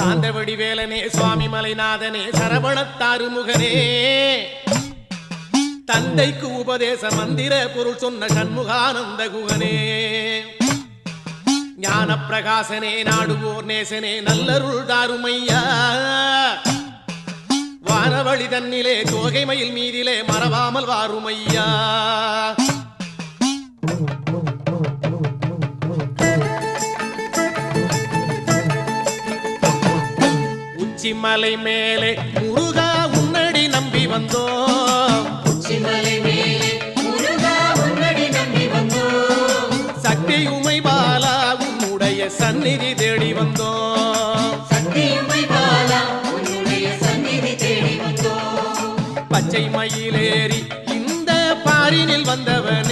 சாந்தவடி வேலனே சுவாமி மலைநாதனே சரவணத்தாறு முகனே தந்தைக்கு உபதேச மந்திர பொருள் சொன்ன சண்முகானந்த குகனே ஞான பிரகாசனே நாடுவோர் நேசனே நல்லருள் தாருமையா வானவழி தன்னிலே தோகை மயில் மீதிலே மறவாமல் வாருமையா உச்சிமலை மேலே முருகா உன்னடி நம்பி வந்தோம் சக்தி உமை பாலா உன்னுடைய சந்நிதி தேடி வந்தோம் பச்சை மயிலேறி இந்த பாரினில் வந்தவன்